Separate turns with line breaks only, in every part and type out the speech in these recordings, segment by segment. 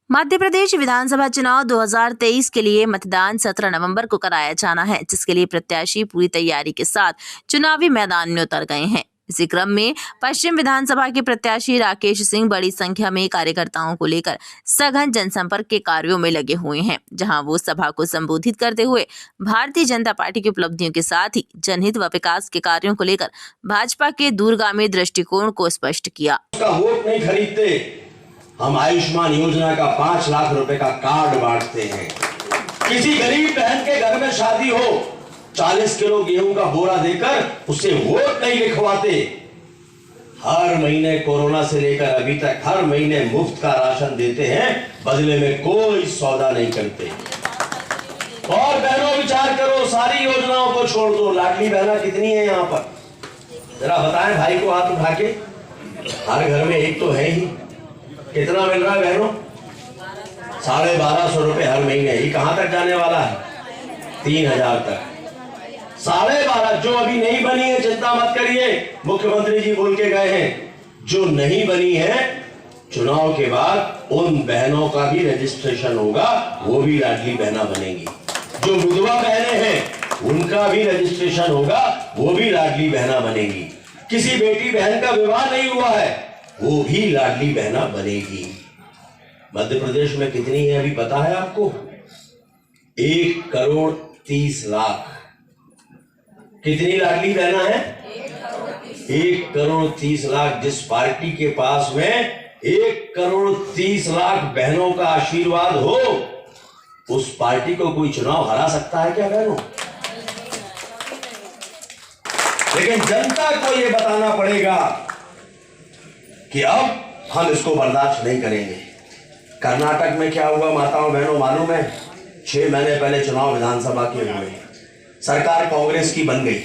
मध्य प्रदेश विधानसभा चुनाव 2023 के लिए मतदान 17 नवंबर को कराया जाना है, जिसके लिए प्रत्याशी पूरी तैयारी के साथ चुनावी मैदान में उतर गए हैं। इसी क्रम में पश्चिम विधानसभा के प्रत्याशी राकेश सिंह बड़ी संख्या में कार्यकर्ताओं को लेकर सघन जनसंपर्क के कार्यों में लगे हुए हैं, जहां वो सभा को संबोधित करते हुए भारतीय जनता पार्टी की उपलब्धियों के साथ ही जनहित व विकास के कार्यों को लेकर भाजपा के दूरगामी दृष्टिकोण को स्पष्ट किया।
वोट नहीं खरीदते, हम आयुष्मान योजना का 5 लाख रुपए का कार्ड बांटते हैं। किसी गरीब बहन के घर में शादी हो, 40 किलो गेहूं का बोरा देकर उसे वोट नहीं लिखवाते। हर महीने कोरोना से लेकर अभी तक हर महीने मुफ्त का राशन देते हैं, बदले में कोई सौदा नहीं करते। और बहनों विचार करो, सारी योजनाओं को छोड़ दो। लाडली बहना कितनी है यहाँ पर, जरा बताएं भाई को हाथ उठा के। हर घर में एक तो है ही। कितना मिल रहा है बहनों? 1250 रुपए हर महीने। ये कहां तक जाने वाला है? 3000 तक। 12.5 जो अभी नहीं बनी है, चिंता मत करिए, मुख्यमंत्री जी बोल के गए हैं, जो नहीं बनी है चुनाव के बाद उन बहनों का भी रजिस्ट्रेशन होगा, वो भी लाडली बहना बनेगी। जो विधवा बहनें हैं उनका भी रजिस्ट्रेशन होगा, वो भी लाडली बहना बनेगी। किसी बेटी बहन का विवाह नहीं हुआ है, वो भी लाडली बहना बनेगी। मध्य प्रदेश में कितनी है अभी पता है आपको? 1,30,00,000। कितनी लाडली बहना है? 1,30,00,000। जिस पार्टी के पास में 1,30,00,000 बहनों का आशीर्वाद हो, उस पार्टी को कोई चुनाव हरा सकता है क्या बहनों? लेकिन जनता को यह बताना पड़ेगा कि अब हम इसको बर्दाश्त नहीं करेंगे। कर्नाटक में क्या हुआ माताओं बहनों मालूम है? 6 महीने पहले चुनाव विधानसभा के हुए, सरकार कांग्रेस की बन गई।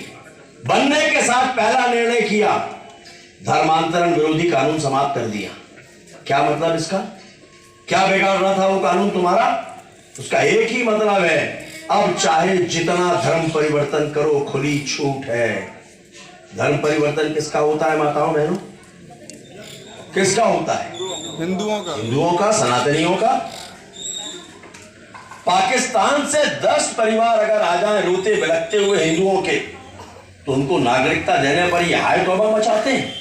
बनने के साथ पहला निर्णय किया, धर्मांतरण विरोधी कानून समाप्त कर दिया। क्या मतलब इसका? क्या बिगाड़ रहा था वो कानून तुम्हारा? उसका एक ही मतलब है, अब चाहे जितना धर्म परिवर्तन करो, खुली छूट है। धर्म परिवर्तन किसका होता है माताओं बहनों? किसका होता है? हिंदुओं का, सनातनियों का। पाकिस्तान से 10 परिवार अगर आ जाएं रोते बिलखते हुए हिंदुओं के, तो उनको नागरिकता देने पर ये हाय तौबा मचाते हैं?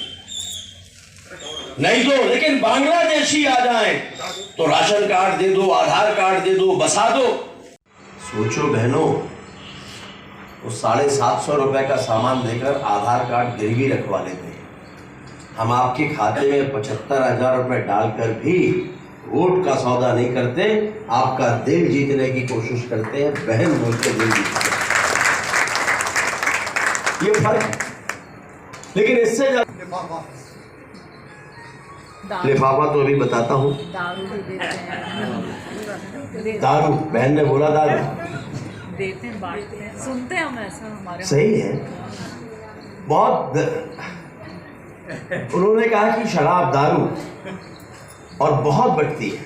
नहीं दो। लेकिन बांग्लादेशी आ जाएं तो राशन कार्ड दे दो, आधार कार्ड दे दो, बसा दो। सोचो बहनों, वो 750 रुपए का सामान देकर आधार कार्ड गिरवी रखवा लेते हैं। हम आपके खाते में 75,000 रुपए डालकर भी वोट का सौदा नहीं करते, आपका दिल जीतने की कोशिश करते हैं, बहन बोल के दिल जीतते हैं। ये फर्क है। लेकिन इससे लिफाफा तो अभी बताता हूँ। दारू, बहन ने बोला दारू
देते हैं, बांटते हैं, सुनते हैं हम ऐसा हमारे।
सही है। बहुत उन्होंने कहा कि शराब दारू और बहुत बढ़ती है।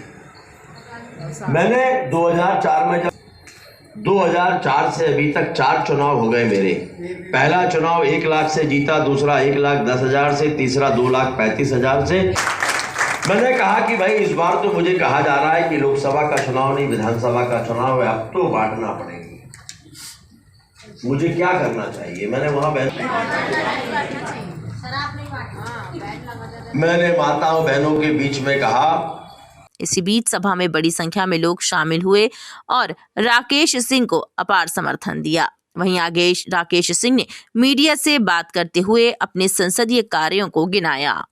मैंने 2004 में, जब 2004 से अभी तक 4 चुनाव हो गए मेरे। पहला चुनाव 1 लाख से जीता, दूसरा 1,10,000 से, तीसरा 2,35,000 से। मैंने कहा कि भाई इस बार तो मुझे कहा जा रहा है कि लोकसभा का चुनाव नहीं विधानसभा का चुनाव है, अब तो बांटना पड़ेगा। मुझे क्या करना चाहिए? मैंने वहां मैंने माताओं बहनों के बीच में कहा।
इसी बीच सभा में बड़ी संख्या में लोग शामिल हुए और राकेश सिंह को अपार समर्थन दिया। वहीं आगे राकेश सिंह ने मीडिया से बात करते हुए अपने संसदीय कार्यों को गिनाया।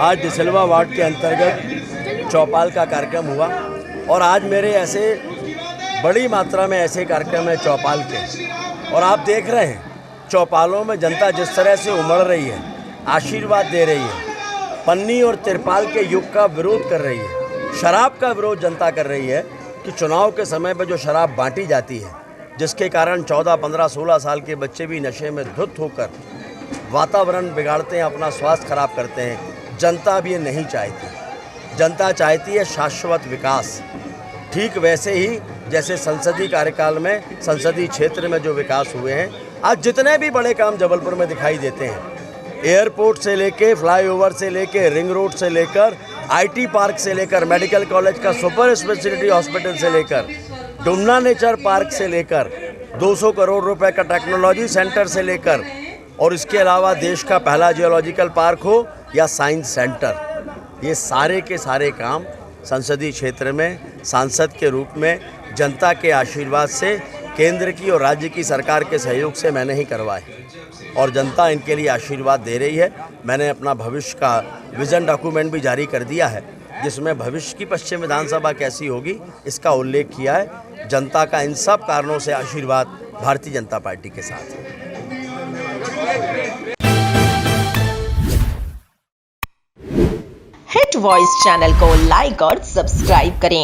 आज डिसलवा वार्ड के अंतर्गत चौपाल का कार्यक्रम हुआ और आज मेरे ऐसे बड़ी मात्रा में ऐसे कार्यक्रम है चौपाल के, और आप देख रहे हैं चौपालों में जनता जिस तरह से उमड़ रही है, आशीर्वाद दे रही है, पन्नी और तिरपाल के युग का विरोध कर रही है, शराब का विरोध जनता कर रही है कि चुनाव के समय पर जो शराब बांटी जाती है, जिसके कारण 14, 15, 16 साल के बच्चे भी नशे में धुत होकर वातावरण बिगाड़ते हैं, अपना स्वास्थ्य खराब करते हैं। जनता भी ये नहीं चाहती। जनता चाहती है शाश्वत विकास। ठीक वैसे ही जैसे संसदीय कार्यकाल में संसदीय क्षेत्र में जो विकास हुए हैं, आज जितने भी बड़े काम जबलपुर में दिखाई देते हैं, एयरपोर्ट से लेके, फ्लाईओवर से लेके, रिंग रोड से लेकर, आईटी पार्क से लेकर, मेडिकल कॉलेज का सुपर स्पेशलिटी हॉस्पिटल से लेकर, डुमना नेचर पार्क से लेकर, 200 करोड़ रुपए का टेक्नोलॉजी सेंटर से लेकर, और इसके अलावा देश का पहला जियोलॉजिकल पार्क हो या साइंस सेंटर, ये सारे के सारे काम संसदीय क्षेत्र में सांसद के रूप में जनता के आशीर्वाद से, केंद्र की और राज्य की सरकार के सहयोग से मैंने ही करवाए, और जनता इनके लिए आशीर्वाद दे रही है। मैंने अपना भविष्य का विज़न डॉक्यूमेंट भी जारी कर दिया है, जिसमें भविष्य की पश्चिम विधानसभा कैसी होगी इसका उल्लेख किया है। जनता का इन सब कारणों से आशीर्वाद भारतीय जनता पार्टी के साथ है।
हिट वॉइस चैनल को लाइक और सब्सक्राइब करें